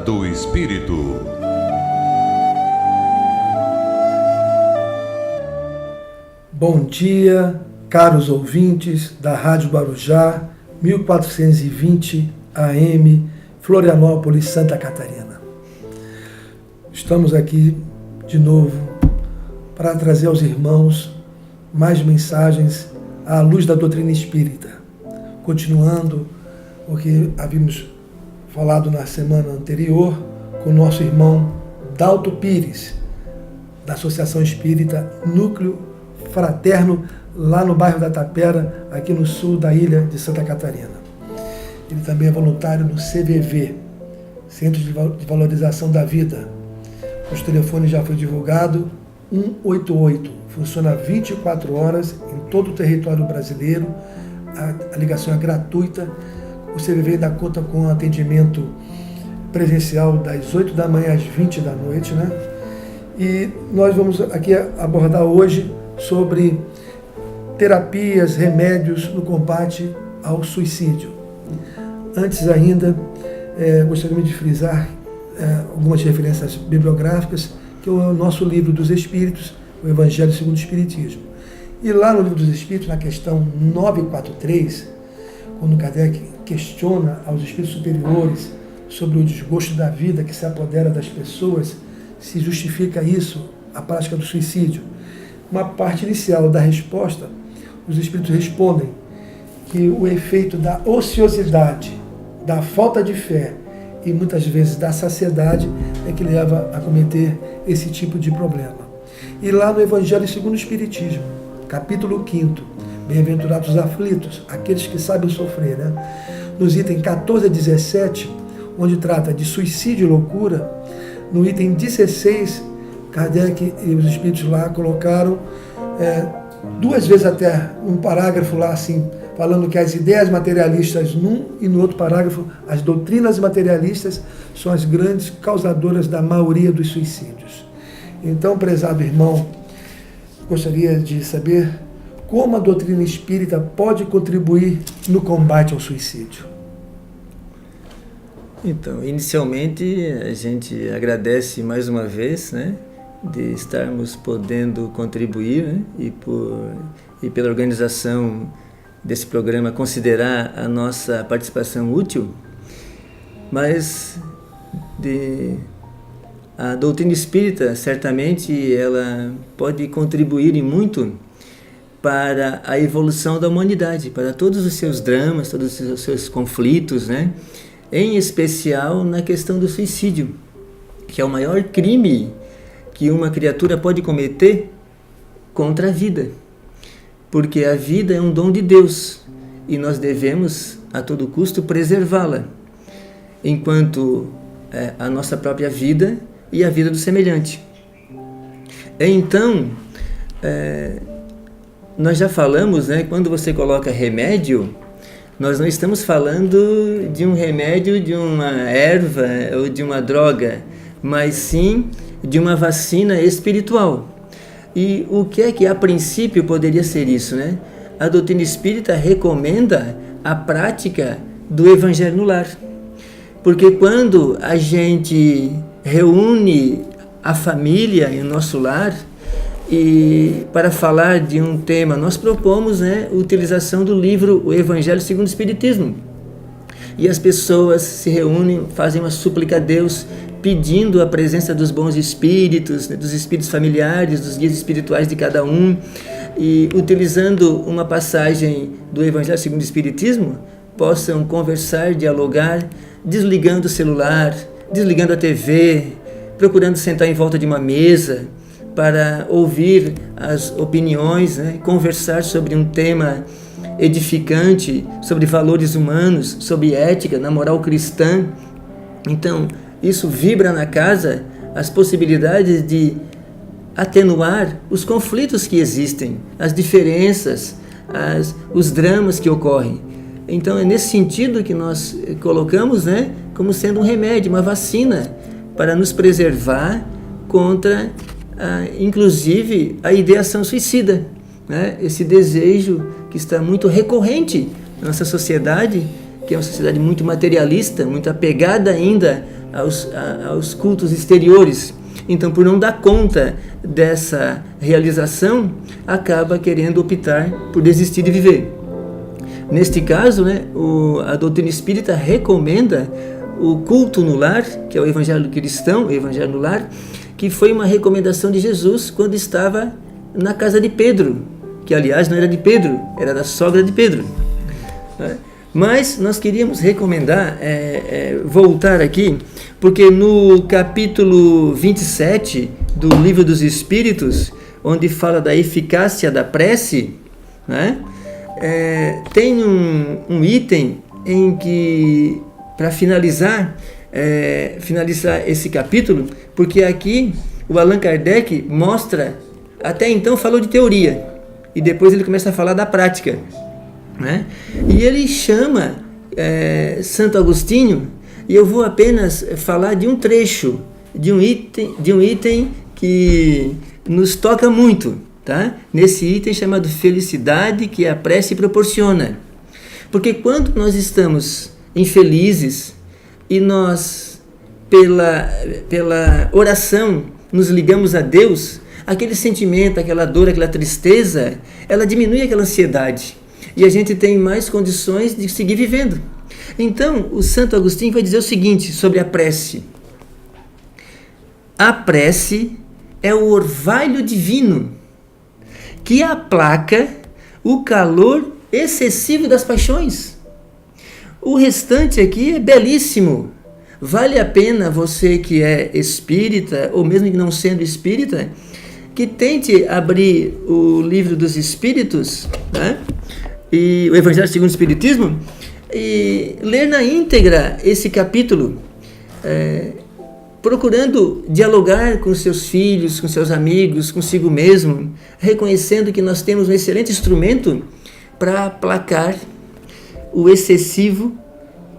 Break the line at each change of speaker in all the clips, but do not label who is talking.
do Espírito.
Bom dia, caros ouvintes da Rádio Guarujá, 1420 AM, Florianópolis, Santa Catarina. Estamos aqui de novo para trazer aos irmãos mais mensagens à luz da doutrina espírita, continuando o que havíamos falado na semana anterior com o nosso irmão Dalto Pires, da Associação Espírita Núcleo Fraterno, lá no bairro da Tapera, aqui no sul da ilha de Santa Catarina. Ele também é voluntário no CVV, Centro de Valorização da Vida. Os telefones já foi divulgado, 188, funciona 24 horas em todo o território brasileiro, a ligação é gratuita, o CVV ainda conta com atendimento presencial das 8 da manhã às 20 da noite, né? E nós vamos aqui abordar hoje sobre terapias, remédios no combate ao suicídio. Antes ainda, gostaria de frisar algumas referências bibliográficas, que é o nosso livro dos Espíritos, o Evangelho segundo o Espiritismo. E lá no livro dos Espíritos, na questão 943, quando Kardec questiona aos espíritos superiores sobre o desgosto da vida que se apodera das pessoas, se justifica isso, a prática do suicídio. Uma parte inicial da resposta, os espíritos respondem que o efeito da ociosidade, da falta de fé e muitas vezes da saciedade é que leva a cometer esse tipo de problema. E lá no Evangelho segundo o Espiritismo, capítulo 5, Bem-aventurados os aflitos, aqueles que sabem sofrer, né? Nos itens 14 a 17, onde trata de suicídio e loucura, no item 16, Kardec e os espíritos lá colocaram duas vezes até um parágrafo lá assim, falando que as ideias materialistas num e no outro parágrafo, as doutrinas materialistas são as grandes causadoras da maioria dos suicídios. Então, prezado irmão, gostaria de saber como a doutrina espírita pode contribuir no combate ao suicídio.
Então, inicialmente, a gente agradece mais uma vez, né, de estarmos podendo contribuir, né, e pela organização desse programa considerar a nossa participação útil, mas a doutrina espírita, certamente, ela pode contribuir e muito para a evolução da humanidade, para todos os seus dramas, todos os seus conflitos, né? Em especial na questão do suicídio, que é o maior crime que uma criatura pode cometer contra a vida, porque a vida é um dom de Deus e nós devemos a todo custo preservá-la, enquanto a nossa própria vida e a vida do semelhante. Então, nós já falamos, né, quando você coloca remédio, nós não estamos falando de um remédio, de uma erva ou de uma droga, mas sim de uma vacina espiritual. E o que é que a princípio poderia ser isso, né? A doutrina espírita recomenda a prática do Evangelho no lar. Porque quando a gente reúne a família em nosso lar, e para falar de um tema, nós propomos, né, a utilização do livro O Evangelho segundo o Espiritismo. E as pessoas se reúnem, fazem uma súplica a Deus, pedindo a presença dos bons espíritos, né, dos espíritos familiares, dos guias espirituais de cada um, e utilizando uma passagem do Evangelho segundo o Espiritismo, possam conversar, dialogar, desligando o celular, desligando a TV, procurando sentar em volta de uma mesa, para ouvir as opiniões, né? Conversar sobre um tema edificante, sobre valores humanos, sobre ética, na moral cristã. Então, isso vibra na casa as possibilidades de atenuar os conflitos que existem, as diferenças, os dramas que ocorrem. Então, é nesse sentido que nós colocamos, né, como sendo um remédio, uma vacina, para nos preservar contra inclusive a ideação suicida, né? Esse desejo que está muito recorrente na nossa sociedade, que é uma sociedade muito materialista, muito apegada ainda aos cultos exteriores. Então, por não dar conta dessa realização, acaba querendo optar por desistir de viver. Neste caso, né, a doutrina espírita recomenda o culto no lar, que é o evangelho cristão, o evangelho no lar, que foi uma recomendação de Jesus quando estava na casa de Pedro, que aliás não era de Pedro, era da sogra de Pedro. Mas nós queríamos recomendar, voltar aqui, porque no capítulo 27 do Livro dos Espíritos, onde fala da eficácia da prece, né, tem um item em que, para finalizar esse capítulo, porque aqui o Allan Kardec mostra, até então falou de teoria, e depois ele começa a falar da prática, né? E ele chama Santo Agostinho, e eu vou apenas falar de um trecho, de um item que nos toca muito, tá? Nesse item chamado felicidade que a prece proporciona. Porque quando nós estamos infelizes e nós, pela oração, nos ligamos a Deus, aquele sentimento, aquela dor, aquela tristeza, ela diminui aquela ansiedade. E a gente tem mais condições de seguir vivendo. Então, o Santo Agostinho vai dizer o seguinte sobre a prece. A prece é o orvalho divino que aplaca o calor excessivo das paixões. O restante aqui é belíssimo. Vale a pena você que é espírita, ou mesmo que não sendo espírita, que tente abrir o Livro dos Espíritos, né? E o Evangelho segundo o Espiritismo, e ler na íntegra esse capítulo, procurando dialogar com seus filhos, com seus amigos, consigo mesmo, reconhecendo que nós temos um excelente instrumento para aplacar o excessivo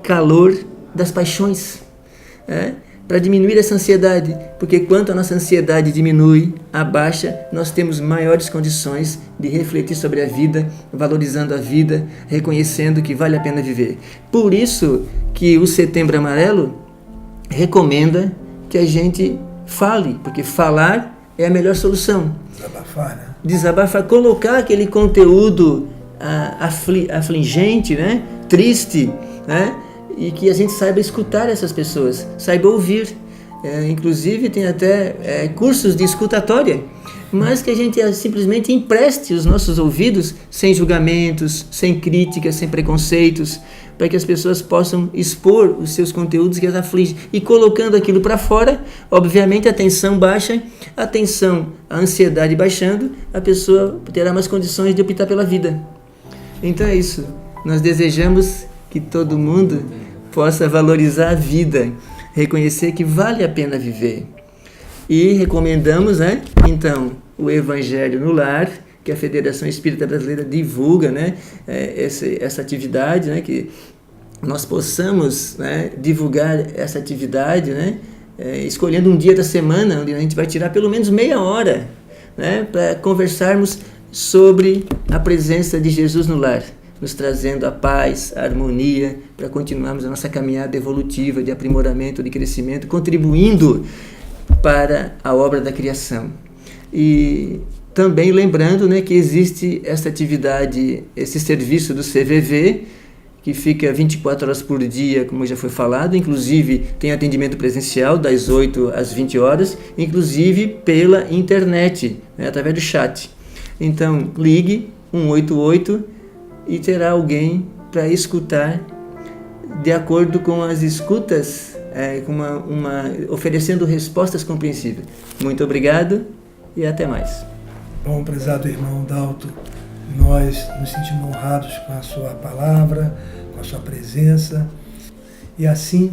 calor das paixões, para diminuir essa ansiedade, porque quanto a nossa ansiedade diminui, abaixa, nós temos maiores condições de refletir sobre a vida, valorizando a vida, reconhecendo que vale a pena viver. Por isso que o Setembro Amarelo recomenda que a gente fale, porque falar é a melhor solução.
Desabafar, né?
Desabafar, colocar aquele conteúdo afligente, né? Triste, né? E que a gente saiba escutar essas pessoas, saiba ouvir. Inclusive tem até cursos de escutatória, mas que a gente simplesmente empreste os nossos ouvidos sem julgamentos, sem críticas, sem preconceitos, para que as pessoas possam expor os seus conteúdos que as afligem. E colocando aquilo para fora, obviamente a tensão baixa, a ansiedade baixando, a pessoa terá mais condições de optar pela vida. Então é isso. Nós desejamos que todo mundo possa valorizar a vida, reconhecer que vale a pena viver. E recomendamos, né, então, o Evangelho no Lar, que a Federação Espírita Brasileira divulga, né, essa atividade, né, que nós possamos, né, divulgar essa atividade, né, escolhendo um dia da semana, onde a gente vai tirar pelo menos meia hora, né, para conversarmos sobre a presença de Jesus no lar, nos trazendo a paz, a harmonia, para continuarmos a nossa caminhada evolutiva de aprimoramento, de crescimento, contribuindo para a obra da criação. E também lembrando, né, que existe essa atividade, esse serviço do CVV, que fica 24 horas por dia, como já foi falado, inclusive tem atendimento presencial das 8 às 20 horas, inclusive pela internet, né, através do chat. Então, ligue 188 e terá alguém para escutar de acordo com as escutas, oferecendo respostas compreensíveis. Muito obrigado e até mais.
Bom, prezado irmão Dalto, nós nos sentimos honrados com a sua palavra, com a sua presença. E assim,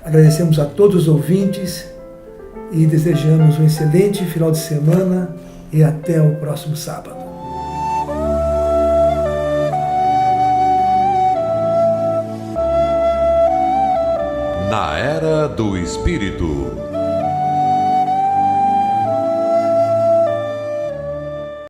agradecemos a todos os ouvintes e desejamos um excelente final de semana e até o próximo sábado.
Na Era do Espírito.